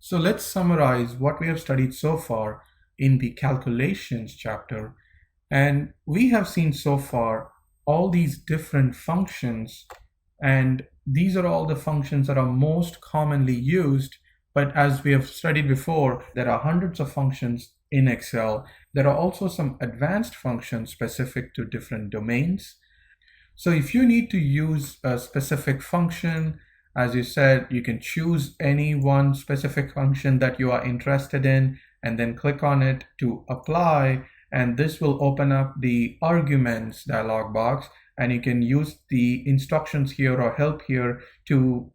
So let's summarize what we have studied so far in the calculations chapter. And we have seen so far all these different functions, and these are all the functions that are most commonly used. But as we have studied before, there are hundreds of functions in Excel. There are also some advanced functions specific to different domains. So if you need to use a specific function, as you said, you can choose any one specific function that you are interested in and then click on it to apply. And this will open up the arguments dialog box, and you can use the instructions here or help here to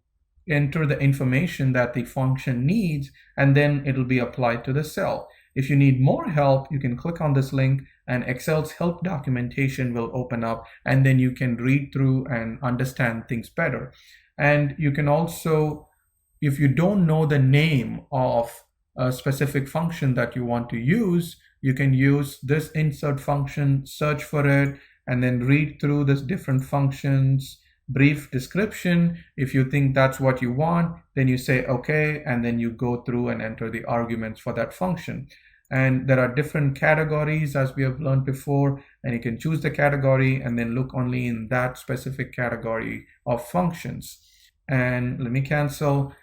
enter the information that the function needs, and then it'll be applied to the cell. If you need more help, you can click on this link and Excel's help documentation will open up, and then you can read through and understand things better. And you can also, if you don't know the name of a specific function that you want to use, you can use this insert function, search for it, and then read through the different functions, brief description. If you think that's what you want, then you say okay, and then you go through and enter the arguments for that function. And there are different categories, as we have learned before, and you can choose the category and then look only in that specific category of functions. And let me cancel.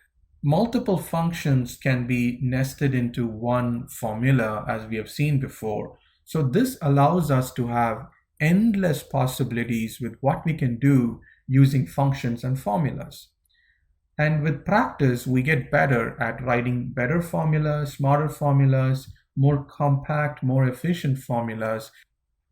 Multiple functions can be nested into one formula, as we have seen before. So this allows us to have endless possibilities with what we can do using functions and formulas. And with practice, we get better at writing better formulas, smarter formulas, more compact, more efficient formulas.